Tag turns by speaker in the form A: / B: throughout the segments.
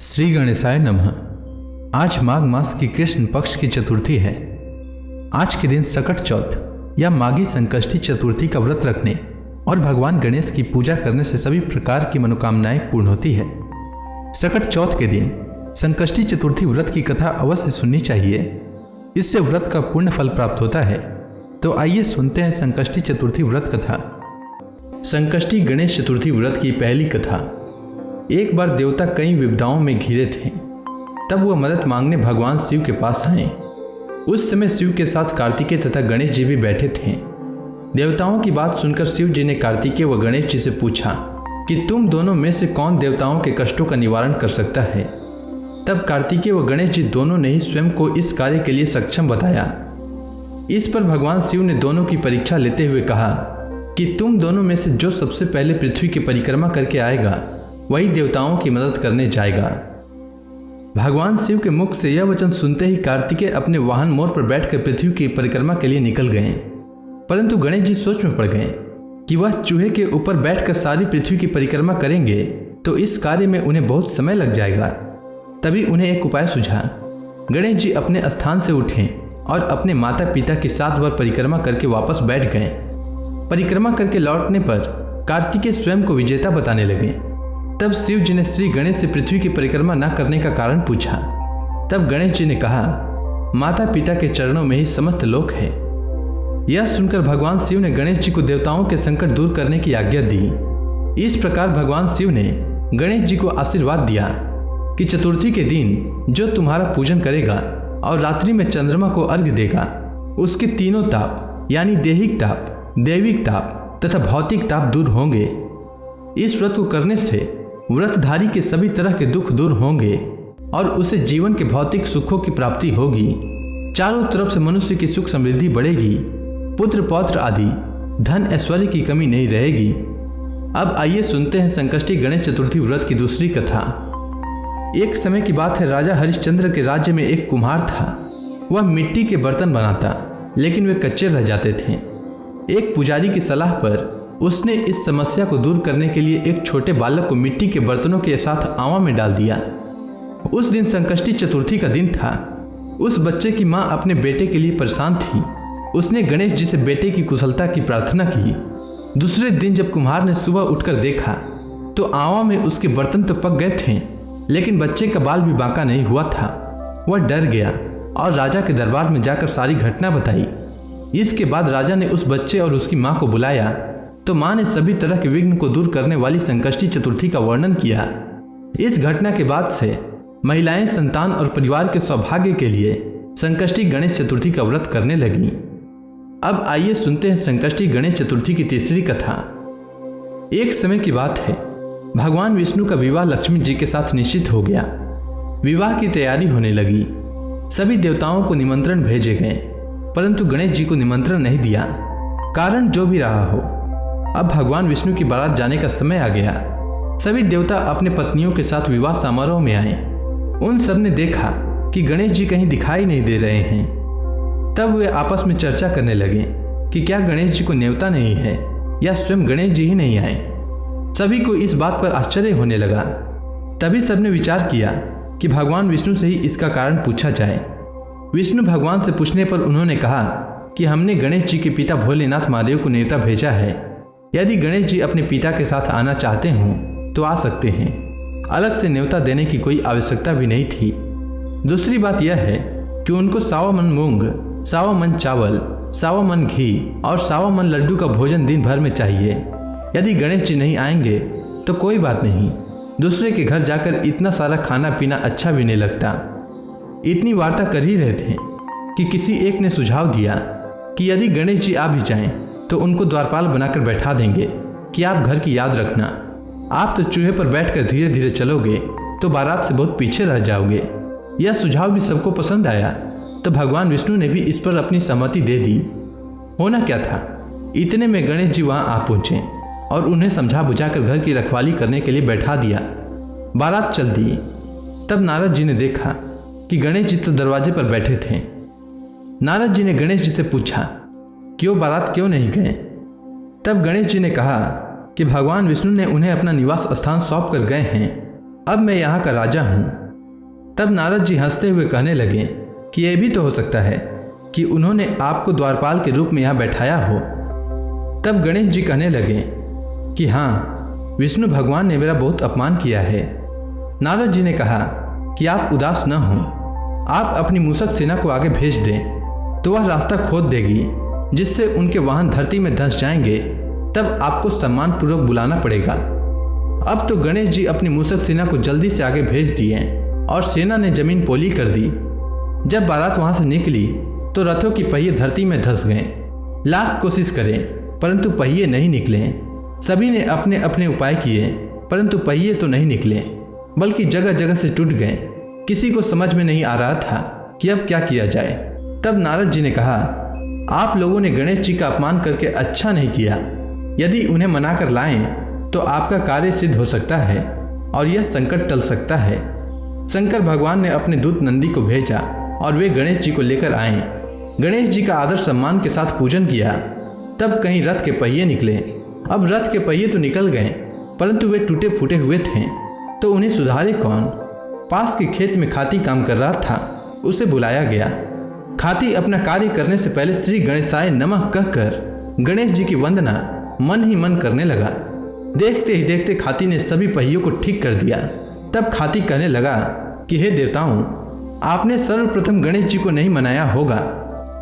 A: श्री गणेशाय नमः। आज माघ मास की कृष्ण पक्ष की चतुर्थी है। आज के दिन सकट चौथ या माघी संकष्टी चतुर्थी का व्रत रखने और भगवान गणेश की पूजा करने से सभी प्रकार की मनोकामनाएं पूर्ण होती है। सकट चौथ के दिन संकष्टी चतुर्थी व्रत की कथा अवश्य सुननी चाहिए, इससे व्रत का पूर्ण फल प्राप्त होता है। तो आइए सुनते हैं संकष्टी चतुर्थी व्रत कथा। संकष्टी गणेश चतुर्थी व्रत की पहली कथा। एक बार देवता कई विपदाओं में घिरे थे, तब वह मदद मांगने भगवान शिव के पास आए। उस समय शिव के साथ कार्तिकेय तथा गणेश जी भी बैठे थे। देवताओं की बात सुनकर शिव जी ने कार्तिकेय व गणेश जी से पूछा कि तुम दोनों में से कौन देवताओं के कष्टों का निवारण कर सकता है। तब कार्तिकेय व गणेश जी दोनों ने ही स्वयं को इस कार्य के लिए सक्षम बताया। इस पर भगवान शिव ने दोनों की परीक्षा लेते हुए कहा कि तुम दोनों में से जो सबसे पहले पृथ्वी की परिक्रमा करके आएगा वही देवताओं की मदद करने जाएगा। भगवान शिव के मुख से यह वचन सुनते ही कार्तिकेय अपने वाहन मोर पर बैठकर पृथ्वी की परिक्रमा के लिए निकल गए। परंतु गणेश जी सोच में पड़ गए कि वह चूहे के ऊपर बैठकर सारी पृथ्वी की परिक्रमा करेंगे तो इस कार्य में उन्हें बहुत समय लग जाएगा। तभी उन्हें एक उपाय सूझा। गणेश जी अपने स्थान से उठे और अपने माता पिता की 7 बार परिक्रमा करके वापस बैठ गए। परिक्रमा करके लौटने पर कार्तिकेय स्वयं को विजेता बताने लगे। तब शिव जी ने श्री गणेश से पृथ्वी की परिक्रमा न करने का कारण पूछा। तब गणेश जी ने कहा, माता पिता के चरणों में ही समस्त लोक है। यह सुनकर भगवान शिव ने गणेश जी को देवताओं के संकट दूर करने की आज्ञा दी। इस प्रकार भगवान शिव ने गणेश जी को आशीर्वाद दिया कि चतुर्थी के दिन जो तुम्हारा पूजन करेगा और रात्रि में चंद्रमा को अर्घ्य देगा, उसके तीनों ताप यानी देहिक ताप, दैविक ताप तथा भौतिक ताप दूर होंगे। इस व्रत को करने से व्रतधारी के सभी तरह के दुख दूर होंगे और उसे जीवन के भौतिक सुखों की प्राप्ति होगी। चारों तरफ से मनुष्य की सुख समृद्धि बढ़ेगी, पुत्र पौत्र आदि धन ऐश्वर्य की कमी नहीं रहेगी। अब आइए सुनते हैं संकष्टी गणेश चतुर्थी व्रत की दूसरी कथा। एक समय की बात है, राजा हरिश्चंद्र के राज्य में एक कुम्हार था। वह मिट्टी के बर्तन बनाता, लेकिन वे कच्चे रह जाते थे। एक पुजारी की सलाह पर उसने इस समस्या को दूर करने के लिए एक छोटे बालक को मिट्टी के बर्तनों के साथ आवा में डाल दिया। उस दिन संकष्टी चतुर्थी का दिन था। उस बच्चे की मां अपने बेटे के लिए परेशान थी। उसने गणेश जी से बेटे की कुशलता की प्रार्थना की। दूसरे दिन जब कुम्हार ने सुबह उठकर देखा तो आवा में उसके बर्तन तो पक गए थे, लेकिन बच्चे का बाल भी बांका नहीं हुआ था। वह डर गया और राजा के दरबार में जाकर सारी घटना बताई। इसके बाद राजा ने उस बच्चे और उसकी मां को बुलाया तो मां ने सभी तरह के विघ्न को दूर करने वाली संकष्टी चतुर्थी का वर्णन किया। इस घटना के बाद से महिलाएं संतान और परिवार के सौभाग्य के लिए संकष्टी गणेश चतुर्थी का व्रत करने लगी। अब आइए सुनते हैं संकष्टी गणेश चतुर्थी की तीसरी कथा। एक समय की बात है, भगवान विष्णु का विवाह लक्ष्मी जी के साथ निश्चित हो गया। विवाह की तैयारी होने लगी। सभी देवताओं को निमंत्रण भेजे गए, परंतु गणेश जी को निमंत्रण नहीं दिया। कारण जो भी रहा हो, अब भगवान विष्णु की बारात जाने का समय आ गया। सभी देवता अपने पत्नियों के साथ विवाह समारोह में आए। उन सब ने देखा कि गणेश जी कहीं दिखाई नहीं दे रहे हैं। तब वे आपस में चर्चा करने लगे कि क्या गणेश जी को न्योता नहीं है या स्वयं गणेश जी ही नहीं आए। सभी को इस बात पर आश्चर्य होने लगा। तभी सबने विचार किया कि भगवान विष्णु से ही इसका कारण पूछा जाए। विष्णु भगवान से पूछने पर उन्होंने कहा कि हमने गणेश जी के पिता भोलेनाथ महादेव को न्योता भेजा है। यदि गणेश जी अपने पिता के साथ आना चाहते हों तो आ सकते हैं। अलग से न्योता देने की कोई आवश्यकता भी नहीं थी। दूसरी बात यह है कि उनको 100 मन मूंग, 100 मन चावल, 100 मन घी और 100 मन लड्डू का भोजन दिन भर में चाहिए। यदि गणेश जी नहीं आएंगे तो कोई बात नहीं, दूसरे के घर जाकर इतना सारा खाना पीना अच्छा भी नहीं लगता। इतनी वार्ता कर ही रहे थे कि किसी एक ने सुझाव दिया कि यदि गणेश जी आ भी जाएं तो उनको द्वारपाल बनाकर बैठा देंगे कि आप घर की याद रखना। आप तो चूहे पर बैठकर धीरे धीरे चलोगे तो बारात से बहुत पीछे रह जाओगे। यह सुझाव भी सबको पसंद आया, तो भगवान विष्णु ने भी इस पर अपनी सहमति दे दी। होना क्या था, इतने में गणेश जी वहां आ पहुंचे और उन्हें समझा बुझाकर घर की रखवाली करने के लिए बैठा दिया। बारात चल दी। तब नारद जी ने देखा कि गणेश जी तो दरवाजे पर बैठे थे। नारद जी ने गणेश जी से पूछा कि वो बारात क्यों नहीं गए। तब गणेश जी ने कहा कि भगवान विष्णु ने उन्हें अपना निवास स्थान सौंप कर गए हैं। अब मैं यहाँ का राजा हूँ। तब नारद जी हंसते हुए कहने लगे कि यह भी तो हो सकता है कि उन्होंने आपको द्वारपाल के रूप में यहाँ बैठाया हो। तब गणेश जी कहने लगे कि हाँ, विष्णु भगवान ने मेरा बहुत अपमान किया है। नारद जी ने कहा कि आप उदास न हों, आप अपनी मूषक सेना को आगे भेज दें तो वह रास्ता खोद देगी, जिससे उनके वाहन धरती में धंस जाएंगे। तब आपको सम्मानपूर्वक बुलाना पड़ेगा। अब तो गणेश जी अपनी मूषक सेना को जल्दी से आगे भेज दिए और सेना ने जमीन पोली कर दी। जब बारात वहां से निकली तो रथों की पहिए धरती में धंस गए। लाख कोशिश करें परंतु पहिए नहीं निकले। सभी ने अपने अपने उपाय किए परंतु पहिए तो नहीं निकले, बल्कि जगह जगह से टूट गए। किसी को समझ में नहीं आ रहा था कि अब क्या किया जाए। तब नारद जी ने कहा, आप लोगों ने गणेश जी का अपमान करके अच्छा नहीं किया। यदि उन्हें मना कर लाएं तो आपका कार्य सिद्ध हो सकता है और यह संकट टल सकता है। शंकर भगवान ने अपने दूत नंदी को भेजा और वे गणेश जी को लेकर आए। गणेश जी का आदर सम्मान के साथ पूजन किया। तब कहीं रथ के पहिए निकले। अब रथ के पहिए तो निकल गए परंतु वे टूटे फूटे हुए थे, तो उन्हें सुधारे कौन। पास के खेत में खाती काम कर रहा था, उसे बुलाया गया। खाती अपना कार्य करने से पहले श्री गणेशाय नमः कहकर गणेश जी की वंदना मन ही मन करने लगा। देखते ही देखते खाती ने सभी पहियों को ठीक कर दिया। तब खाती कहने लगा कि हे देवताओं, आपने सर्वप्रथम गणेश जी को नहीं मनाया होगा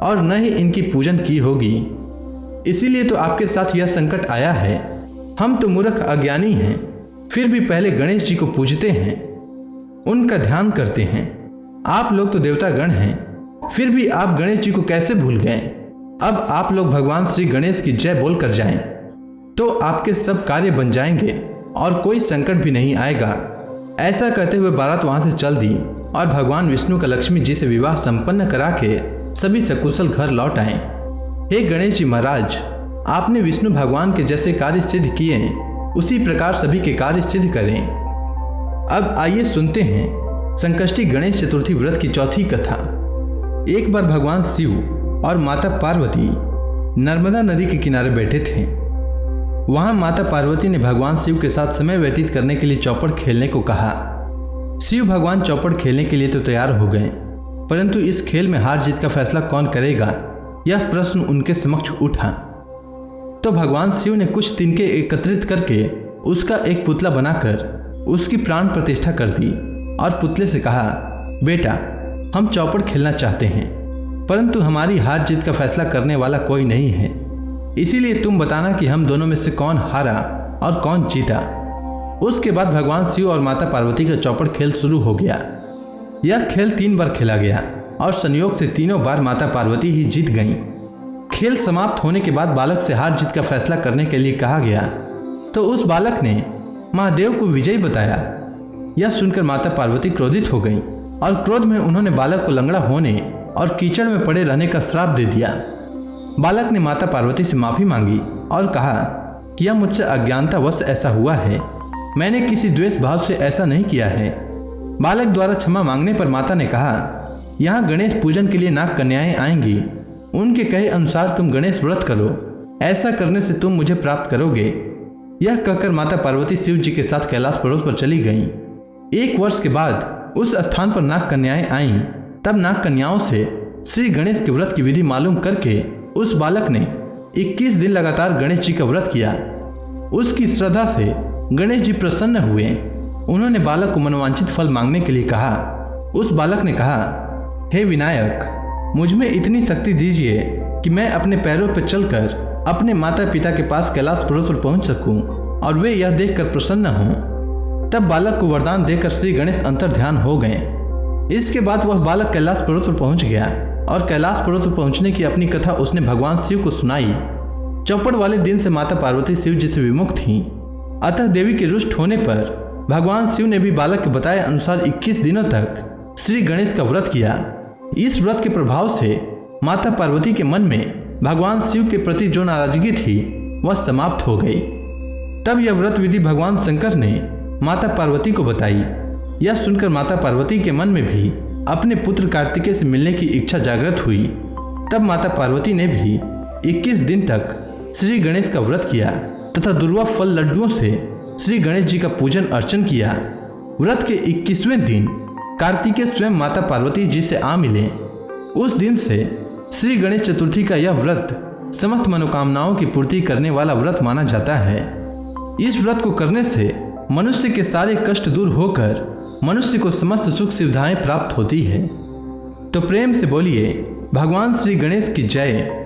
A: और न ही इनकी पूजन की होगी, इसीलिए तो आपके साथ यह संकट आया है। हम तो मूर्ख अज्ञानी हैं, फिर भी पहले गणेश जी को पूजते हैं, उनका ध्यान करते हैं। आप लोग तो देवता गण हैं, फिर भी आप गणेश जी को कैसे भूल गए। अब आप लोग भगवान श्री गणेश की जय बोल कर जाएं, तो आपके सब कार्य बन जाएंगे और कोई संकट भी नहीं आएगा। ऐसा कहते हुए बारात वहां से चल दी और भगवान विष्णु का लक्ष्मी जी से विवाह संपन्न करा के सभी सकुशल घर लौट आए। हे गणेश जी महाराज, आपने विष्णु भगवान के जैसे कार्य सिद्ध किए, उसी प्रकार सभी के कार्य सिद्ध करें। अब आइए सुनते हैं संकष्टी गणेश चतुर्थी व्रत की चौथी कथा। एक बार भगवान शिव और माता पार्वती नर्मदा नदी के किनारे बैठे थे। वहां माता पार्वती ने भगवान शिव के साथ समय व्यतीत करने के लिए चौपड़ खेलने को कहा। शिव भगवान चौपड़ खेलने के लिए तो तैयार हो गए, परंतु इस खेल में हार जीत का फैसला कौन करेगा, यह प्रश्न उनके समक्ष उठा। तो भगवान शिव ने कुछ तिनके एकत्रित करके उसका एक पुतला बनाकर उसकी प्राण प्रतिष्ठा कर दी और पुतले से कहा, बेटा, हम चौपड़ खेलना चाहते हैं, परंतु हमारी हार जीत का फैसला करने वाला कोई नहीं है, इसीलिए तुम बताना कि हम दोनों में से कौन हारा और कौन जीता। उसके बाद भगवान शिव और माता पार्वती का चौपड़ खेल शुरू हो गया। यह खेल 3 बार खेला गया और संयोग से तीनों बार माता पार्वती ही जीत गईं। खेल समाप्त होने के बाद बालक से हार जीत का फैसला करने के लिए कहा गया, तो उस बालक ने महादेव को विजयी बताया। यह सुनकर माता पार्वती क्रोधित हो गईं और क्रोध में उन्होंने बालक को लंगड़ा होने और कीचड़ में पड़े रहने का श्राप दे दिया। बालक ने माता पार्वती से माफी मांगी और कहा कि यह मुझसे अज्ञानतावश ऐसा हुआ है, मैंने किसी द्वेष भाव से ऐसा नहीं किया है। बालक द्वारा क्षमा मांगने पर माता ने कहा, यहाँ गणेश पूजन के लिए नाग कन्याएं आएंगी, उनके कहे अनुसार तुम गणेश व्रत करो, ऐसा करने से तुम मुझे प्राप्त करोगे। यह कहकर माता पार्वती शिव जी के साथ कैलाश पर्वत पर चली गईं। 1 वर्ष के बाद उस स्थान पर नाग कन्याएं आईं। तब नाग कन्याओं से श्री गणेश के व्रत की विधि मालूम करके उस बालक ने 21 दिन लगातार गणेश जी का व्रत किया। उसकी श्रद्धा से गणेश जी प्रसन्न हुए। उन्होंने बालक को मनोवांछित फल मांगने के लिए कहा। उस बालक ने कहा, हे विनायक, मुझ में इतनी शक्ति दीजिए कि मैं अपने पैरों पर चलकर अपने माता पिता के पास कैलाश पर्वत पर पहुंच सकूं और वे यह देखकर प्रसन्न हों। तब बालक को वरदान देकर श्री गणेश अंतर्ध्यान हो गए। इसके बाद वह बालक कैलाश पर्वत पर पहुंच गया और कैलाश पर्वत पर पहुंचने की अपनी कथा उसने भगवान शिव को सुनाई। चौपड़ वाले दिन से माता पार्वती शिव जी से विमुख थीं, अतः देवी के रुष्ट होने पर भगवान शिव ने भी बालक के बताए अनुसार 21 दिनों तक श्री गणेश का व्रत किया। इस व्रत के प्रभाव से माता पार्वती के मन में भगवान शिव के प्रति जो नाराजगी थी वह समाप्त हो गई। तब यह व्रत विधि भगवान शंकर ने माता पार्वती को बताई। यह सुनकर माता पार्वती के मन में भी अपने पुत्र कार्तिकेय से मिलने की इच्छा जागृत हुई। तब माता पार्वती ने भी 21 दिन तक श्री गणेश का व्रत किया तथा दुर्वा फल लड्डुओं से श्री गणेश जी का पूजन अर्चन किया। व्रत के 21वें दिन कार्तिकेय स्वयं माता पार्वती जी से आ मिले। उस दिन से श्री गणेश चतुर्थी का यह व्रत समस्त मनोकामनाओं की पूर्ति करने वाला व्रत माना जाता है। इस व्रत को करने से मनुष्य के सारे कष्ट दूर होकर मनुष्य को समस्त सुख सुविधाएं प्राप्त होती है। तो प्रेम से बोलिए भगवान श्री गणेश की जय।